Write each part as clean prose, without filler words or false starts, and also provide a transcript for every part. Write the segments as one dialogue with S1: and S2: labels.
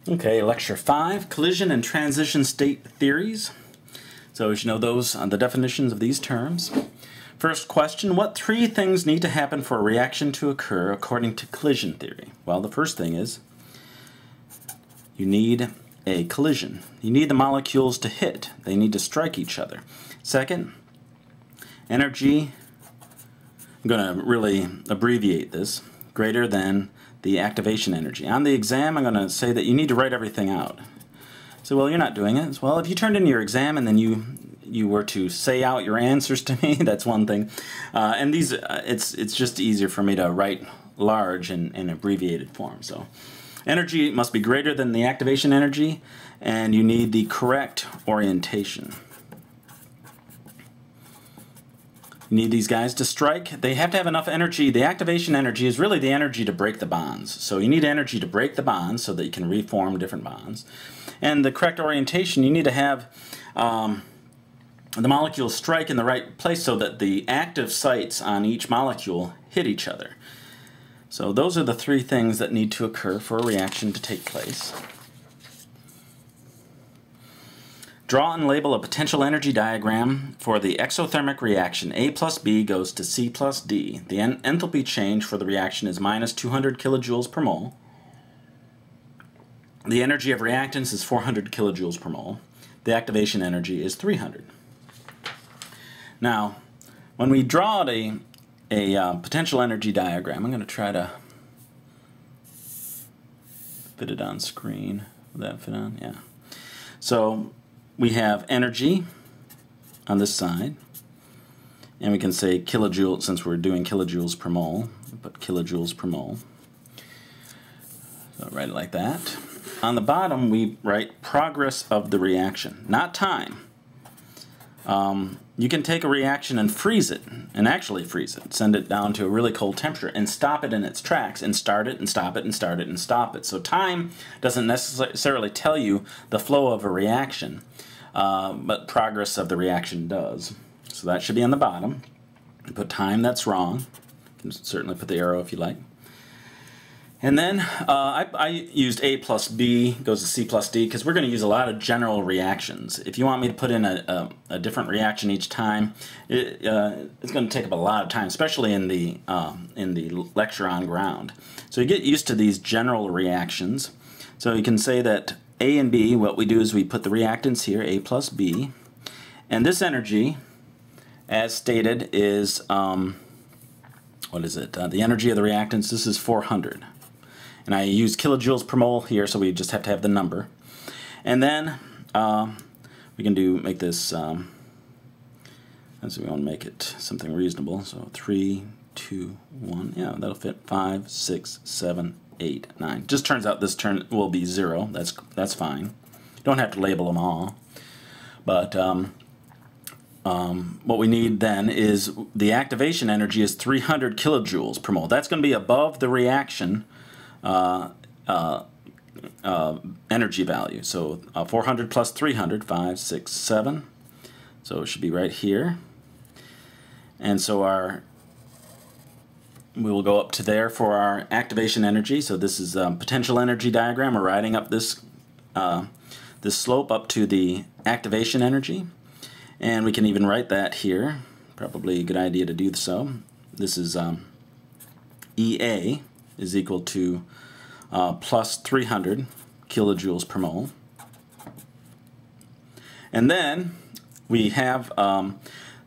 S1: Okay, Lecture 5, Collision and Transition State Theories. So as you know those the definitions of these terms. First question, what three things need to happen for a reaction to occur according to collision theory? Well, the first thing is you need a collision. You need the molecules to hit. They need to strike each other. Second, energy, I'm going to really abbreviate this, greater than the activation energy. On the exam, I'm going to say that you need to write everything out. So, well, you're not doing it. Well, if you turned in your exam and then you were to say out your answers to me, that's one thing. And these, it's just easier for me to write large in abbreviated form. So, energy must be greater than the activation energy, and you need the correct orientation. You need these guys to strike. They have to have enough energy. The activation energy is really the energy to break the bonds. So you need energy to break the bonds so that you can reform different bonds. And the correct orientation, you need to have the molecules strike in the right place so that the active sites on each molecule hit each other. So those are the three things that need to occur for a reaction to take place. Draw and label a potential energy diagram for the exothermic reaction. A plus B goes to C plus D. The enthalpy change for the reaction is minus 200 kilojoules per mole. The energy of reactants is 400 kilojoules per mole. The activation energy is 300. Now, when we draw a potential energy diagram, I'm going to try to fit it on screen. Will that fit on? Yeah. So we have energy on this side, and we can say kilojoules, since we're doing kilojoules per mole, we put kilojoules per mole. So write it like that. On the bottom, we write progress of the reaction, not time. You can take a reaction and freeze it, and actually freeze it, send it down to a really cold temperature, and stop it in its tracks, and start it, and stop it, and start it, and stop it. So time doesn't necessarily tell you the flow of a reaction, but progress of the reaction does. So that should be on the bottom. You put time, that's wrong. You can certainly put the arrow if you like. And then I used A plus B goes to C plus D because we're going to use a lot of general reactions. If you want me to put in a different reaction each time, it's going to take up a lot of time, especially in the lecture on ground. So you get used to these general reactions. So you can say that A and B, what we do is we put the reactants here, A plus B, and this energy, as stated, is what is it? The energy of the reactants. This is 400. And I use kilojoules per mole here, so we just have to have the number. And then we can make this, as we want to make it something reasonable. So 3, 2, 1, yeah, that'll fit. 5, 6, 7, 8, 9. Just turns out this turn will be 0. That's fine. You don't have to label them all. But what we need then is the activation energy is 300 kilojoules per mole. That's going to be above the reaction energy value. So 400 plus 300, 5, 6, 7. So it should be right here. And so we will go up to there for our activation energy. So this is a potential energy diagram. We're riding up this slope up to the activation energy. And we can even write that here. Probably a good idea to do so. This is EA is equal to plus 300 kilojoules per mole. And then we have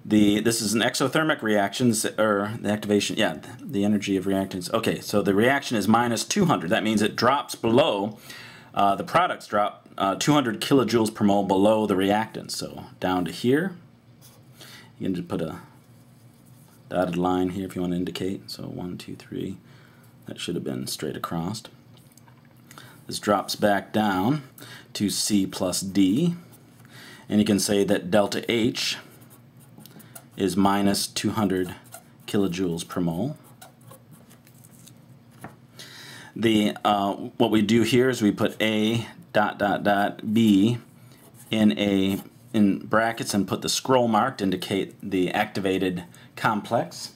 S1: this is an exothermic reaction, or the activation, yeah, the energy of reactants. Okay, so the reaction is minus 200. That means it drops below, the products drop 200 kilojoules per mole below the reactants. So down to here. You can just put a dotted line here if you want to indicate. So 1, 2, 3. That should have been straight across. This drops back down to C plus D. And you can say that delta H is minus 200 kilojoules per mole. What we do here is we put A dot dot dot B in brackets and put the scroll mark to indicate the activated complex.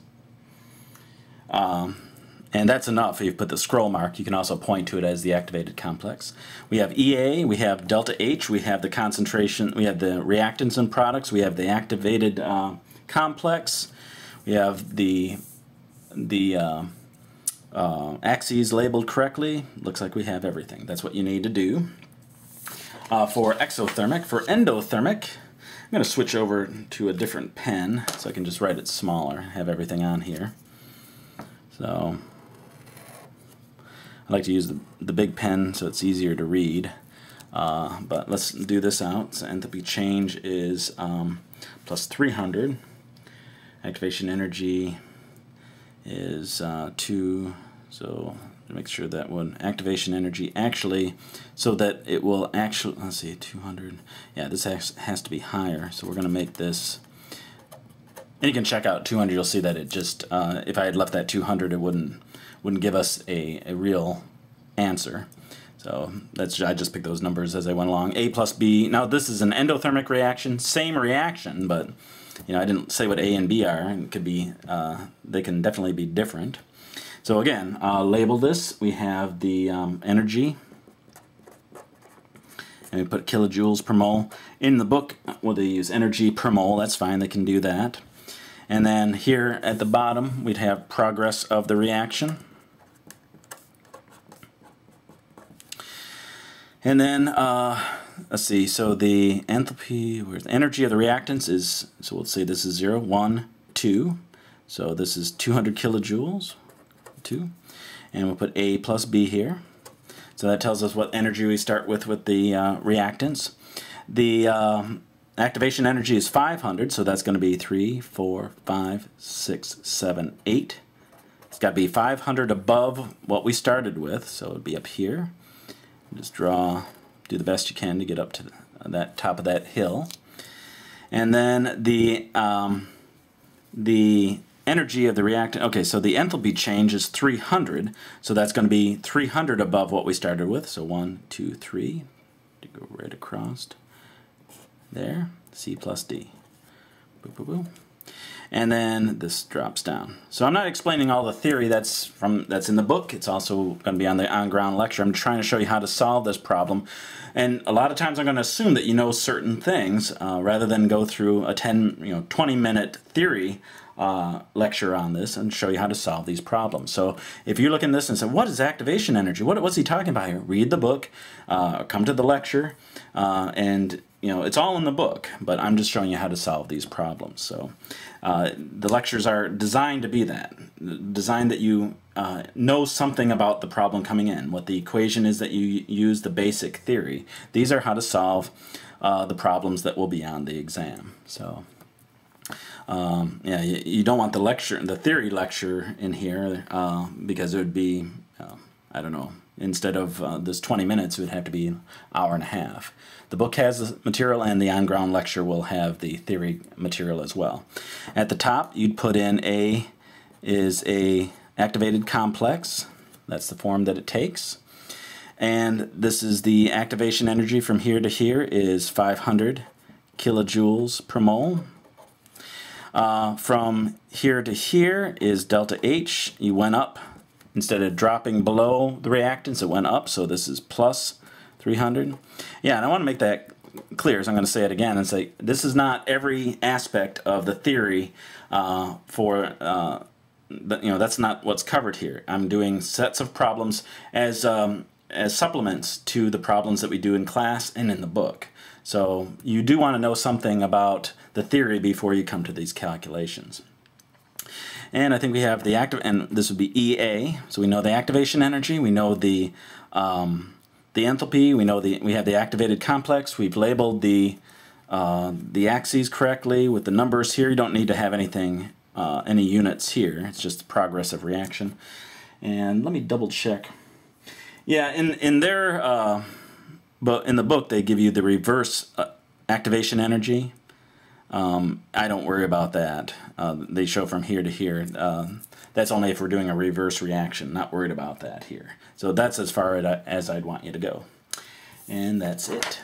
S1: And that's enough. If you put the scroll mark, you can also point to it as the activated complex. We have EA, we have delta H, we have the concentration, we have the reactants and products, we have the activated complex, we have the axes labeled correctly. Looks like we have everything. That's what you need to do. For exothermic, for endothermic, I'm going to switch over to a different pen so I can just write it smaller, have everything on here. So I like to use the big pen so it's easier to read, but let's do this out. So enthalpy change is plus 300. Activation energy is 2, so make sure that one activation energy actually, so that it will actually, let's see, 200, yeah, this has to be higher, so we're going to make this. And you can check out 200. You'll see that it just, if I had left that 200, it wouldn't give us a real answer. So that's, I just picked those numbers as I went along. A plus B. Now this is an endothermic reaction, same reaction, but I didn't say what A and B are. It could be, they can definitely be different. So again, label this. We have the energy, and we put kilojoules per mole. In the book, well, they use energy per mole. That's fine. They can do that. And then here at the bottom, we'd have progress of the reaction. And then, let's see, so the enthalpy, where's the energy of the reactants is, so we'll say this is 0, 1, 2. So this is 200 kilojoules, 2. And we'll put A plus B here. So that tells us what energy we start with the reactants. The activation energy is 500, so that's going to be 3, 4, 5, 6, 7, 8. It's got to be 500 above what we started with, so it would be up here. Just do the best you can to get up to that top of that hill. And then the energy of the reactant, okay, so the enthalpy change is 300, so that's going to be 300 above what we started with. So 1, 2, 3, to go right across. There, C plus D. Boop, boop, boop. And then this drops down. So I'm not explaining all the theory that's in the book. It's also going to be on the on-ground lecture. I'm trying to show you how to solve this problem. And a lot of times I'm going to assume that you know certain things rather than go through a 20-minute theory lecture on this and show you how to solve these problems. So if you look in this and say, what is activation energy? What's he talking about here? Read the book, come to the lecture, and it's all in the book, but I'm just showing you how to solve these problems. So the lectures are designed to be that, designed that you know something about the problem coming in, what the equation is that you use, the basic theory. These are how to solve the problems that will be on the exam. So yeah, you don't want the theory lecture in here because it would be, I don't know, instead of this 20 minutes, it would have to be an hour and a half. The book has the material, and the on-ground lecture will have the theory material as well. At the top, you'd put in A is a activated complex. That's the form that it takes. And this is the activation energy from here to here is 500 kilojoules per mole. From here to here is delta H. You went up. Instead of dropping below the reactants, it went up, so this is plus 300. Yeah, and I want to make that clear, so I'm going to say it again and say this is not every aspect of the theory that's not what's covered here. I'm doing sets of problems as supplements to the problems that we do in class and in the book. So you do want to know something about the theory before you come to these calculations. And I think we have the active, and this would be EA. So we know the activation energy, we know the enthalpy, we have the activated complex. We've labeled the axes correctly with the numbers here. You don't need to have anything, any units here. It's just the progress of reaction. And let me double check. Yeah, in their but in the book they give you the reverse activation energy. I don't worry about that. They show from here to here. That's only if we're doing a reverse reaction. Not worried about that here. So that's as far as I'd want you to go. And that's it.